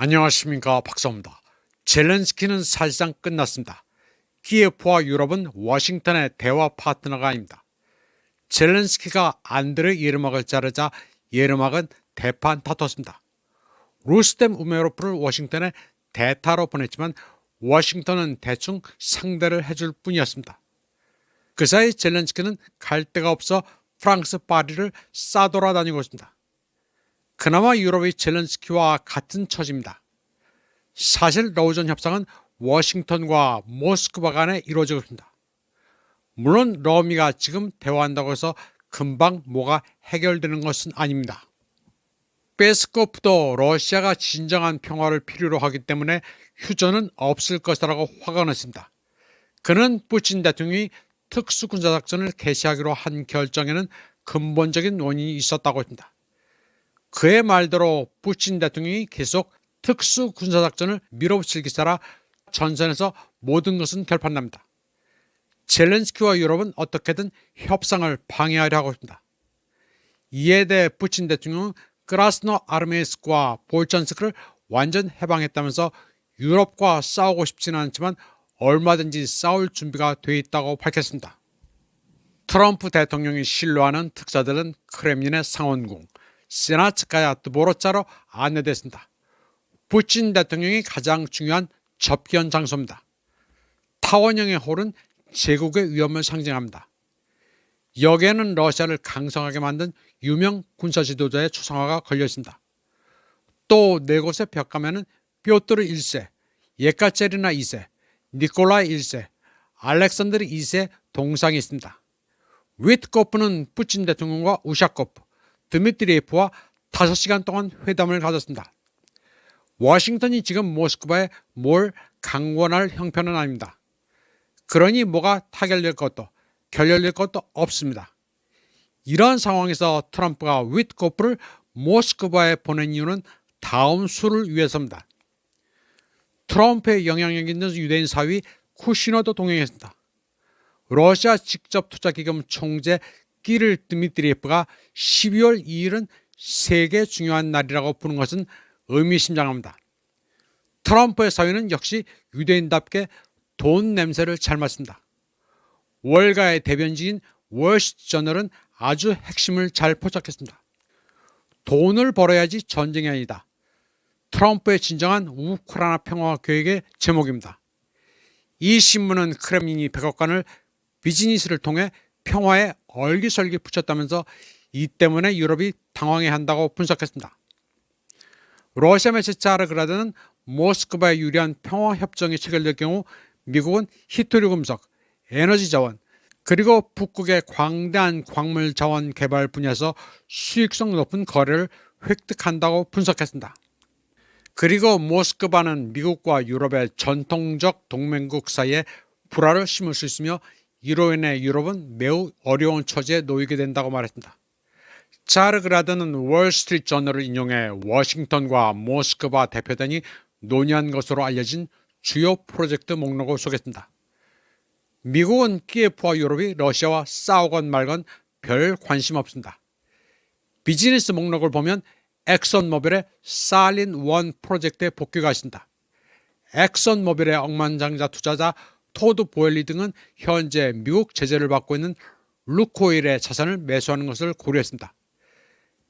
안녕하십니까, 박사입니다. 젤렌스키는 사실상 끝났습니다. 키예프와 유럽은 워싱턴의 대화 파트너가 아닙니다. 젤렌스키가 안드레 예르막을 자르자 예르막은 대판 다퉜습니다. 루스템 우메로프를 워싱턴에 대타로 보냈지만 워싱턴은 대충 상대를 해줄 뿐이었습니다. 그 사이 젤렌스키는 갈 데가 없어 프랑스 파리를 싸돌아다니고 있습니다. 그나마 유럽이 젤렌스키와 같은 처지입니다. 사실 러우전 협상은 워싱턴과 모스크바 간에 이루어지고 있습니다. 물론 러미가 지금 대화한다고 해서 금방 뭐가 해결되는 것은 아닙니다. 페스코프도 러시아가 진정한 평화를 필요로 하기 때문에 휴전은 없을 것이라고 화가 났습니다. 그는 푸틴 대통령이 특수군사작전을 개시하기로 한 결정에는 근본적인 원인이 있었다고 했습니다. 그의 말대로 푸틴 대통령이 계속 특수군사작전을 밀어붙일 기세라 전선에서 모든 것은 결판납니다. 젤렌스키와 유럽은 어떻게든 협상을 방해하려 하고 있습니다. 이에 대해 푸틴 대통령은 크라스노 아르메이스크와 볼찬스크를 완전 해방했다면서 유럽과 싸우고 싶지는 않지만 얼마든지 싸울 준비가 돼 있다고 밝혔습니다. 트럼프 대통령이 신뢰하는 특사들은 크렘린의 상원궁 세나츠카야 드보로자로 안내됐습니다. 푸틴 대통령이 가장 중요한 접견 장소입니다. 타원형의 홀은 제국의 위험을 상징합니다. 여기에는 러시아를 강성하게 만든 유명 군사 지도자의 초상화가 걸려 있습니다. 또 네 곳의 벽화면은 뾰트르 1세, 예카체리나 2세, 니콜라이 1세, 알렉산드르 2세 동상이 있습니다. 위트코프는 푸틴 대통령과 우샤코프, 드미트리예프와 5시간 동안 회담을 가졌습니다. 워싱턴이 지금 모스크바에 뭘 강권할 형편은 아닙니다. 그러니 뭐가 타결될 것도 결렬될 것도 없습니다. 이런 상황에서 트럼프가 위트코프를 모스크바에 보낸 이유는 다음 수를 위해서입니다. 트럼프의 영향력 있는 유대인 사위 쿠시너도 동행했습니다. 러시아 직접투자기금 총재 키릴 드미트리예프가 12월 2일은 세계 중요한 날이라고 부른 것은 의미심장합니다. 트럼프의 사위는 역시 유대인답게 돈 냄새를 잘 맡습니다. 월가의 대변지인 월스트리트저널은 아주 핵심을 잘 포착했습니다. 돈을 벌어야지 전쟁이 아니다. 트럼프의 진정한 우크라이나 평화 계획의 제목입니다. 이 신문은 크렘린이 백악관을 비즈니스를 통해 평화에 얼기설기 붙였다면서 이 때문에 유럽이 당황해한다고 분석했습니다. 러시아 매체 짜르그라드는 모스크바에 유리한 평화협정이 체결될 경우 미국은 히토류 금속, 에너지 자원, 그리고 북극의 광대한 광물 자원 개발 분야에서 수익성 높은 거래를 획득한다고 분석했습니다. 그리고 모스크바는 미국과 유럽의 전통적 동맹국 사이에 불화를 심을 수 있으며 이로 인해 유럽은 매우 어려운 처지에 놓이게 된다고 말했습니다. 차르그라드는 월스트리트 저널을 인용해 워싱턴과 모스크바 대표단이 논의한 것으로 알려진 주요 프로젝트 목록을 소개했습니다. 미국은 키예프와 유럽이 러시아와 싸우건 말건 별 관심 없습니다. 비즈니스 목록을 보면 엑선모빌의 살린1 프로젝트에 복귀가 있습니다. 엑선모빌의 억만장자 투자자 토드 보엘리 등은 현재 미국 제재를 받고 있는 루코일의 자산을 매수하는 것을 고려했습니다.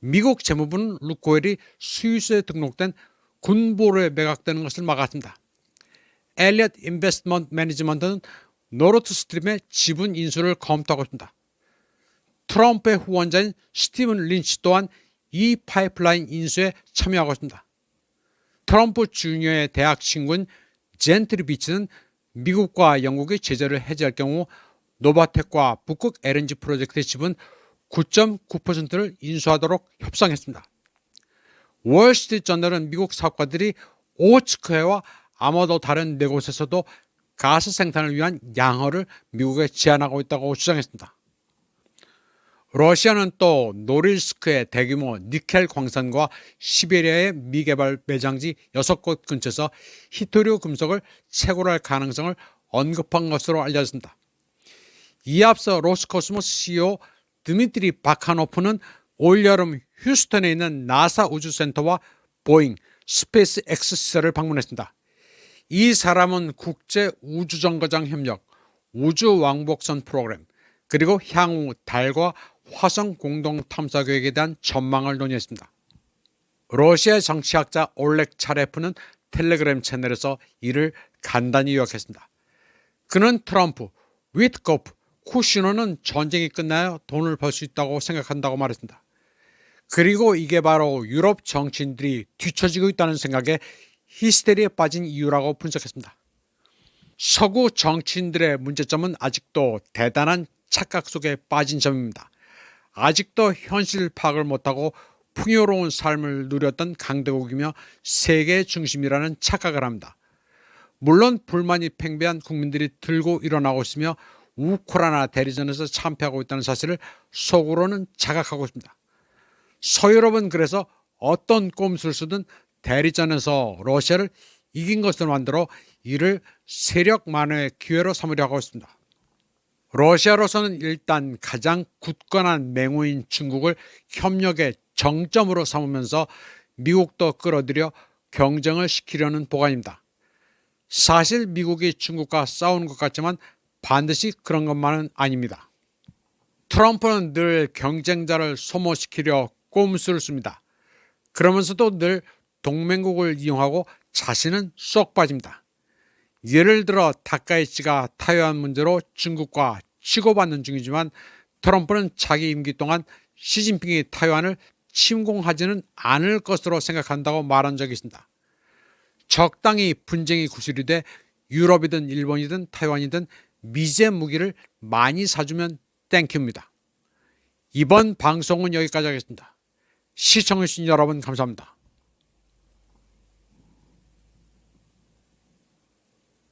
미국 재무부는 루코일이 스위스에 등록된 군보로에 매각되는 것을 막았습니다. 엘리엇 인베스트먼트 매니지먼트는 노르트스트림의 지분 인수를 검토하고 있습니다. 트럼프의 후원자인 스티븐 린치 또한 이 파이프라인 인수에 참여하고 있습니다. 트럼프 주니어의 대학 친구인 젠트리 비치는 미국과 영국이 제재를 해제할 경우 노바텍과 북극 LNG 프로젝트의 지분 9.9%를 인수하도록 협상했습니다. 월스트리트 저널은 미국 사업가들이 오츠크해와 아마도 다른 네 곳에서도 가스 생산을 위한 양허를 미국에 제안하고 있다고 주장했습니다. 러시아는 또 노릴스크의 대규모 니켈 광산과 시베리아의 미개발 매장지 6곳 근처에서 히토류 금속을 채굴할 가능성을 언급한 것으로 알려졌습니다. 이에 앞서 로스코스모스 CEO 드미트리 바카노프는 올여름 휴스턴에 있는 나사 우주센터와 보잉, 스페이스 X 시설을 방문했습니다. 이 사람은 국제 우주정거장 협력, 우주왕복선 프로그램, 그리고 향후 달과 화성 공동 탐사 계획에 대한 전망을 논의했습니다. 러시아 정치학자 올렉 차레프는 텔레그램 채널에서 이를 간단히 요약했습니다. 그는 트럼프, 위트코프, 쿠시너는 전쟁이 끝나야 돈을 벌 수 있다고 생각한다고 말했습니다. 그리고 이게 바로 유럽 정치인들이 뒤처지고 있다는 생각에 히스테리에 빠진 이유라고 분석했습니다. 서구 정치인들의 문제점은 아직도 대단한 착각 속에 빠진 점입니다. 아직도 현실 파악을 못하고 풍요로운 삶을 누렸던 강대국이며 세계의 중심이라는 착각을 합니다. 물론 불만이 팽배한 국민들이 들고 일어나고 있으며 우크라이나 대리전에서 참패하고 있다는 사실을 속으로는 자각하고 있습니다. 서유럽은 그래서 어떤 꼼수를 쓰든 대리전에서 러시아를 이긴 것으로 만들어 이를 세력 만회의 기회로 삼으려 하고 있습니다. 러시아로서는 일단 가장 굳건한 맹우인 중국을 협력의 정점으로 삼으면서 미국도 끌어들여 경쟁을 시키려는 보관입니다. 사실 미국이 중국과 싸우는 것 같지만 반드시 그런 것만은 아닙니다. 트럼프는 늘 경쟁자를 소모시키려 꼼수를 씁니다. 그러면서도 늘 동맹국을 이용하고 자신은 쏙 빠집니다. 예를 들어 다카이치가 타이완 문제로 중국과 치고받는 중이지만 트럼프는 자기 임기 동안 시진핑이 타이완을 침공하지는 않을 것으로 생각한다고 말한 적이 있습니다. 적당히 분쟁이 구실이 돼 유럽이든 일본이든 타이완이든 미제 무기를 많이 사주면 땡큐입니다. 이번 방송은 여기까지 하겠습니다. 시청해주신 여러분 감사합니다.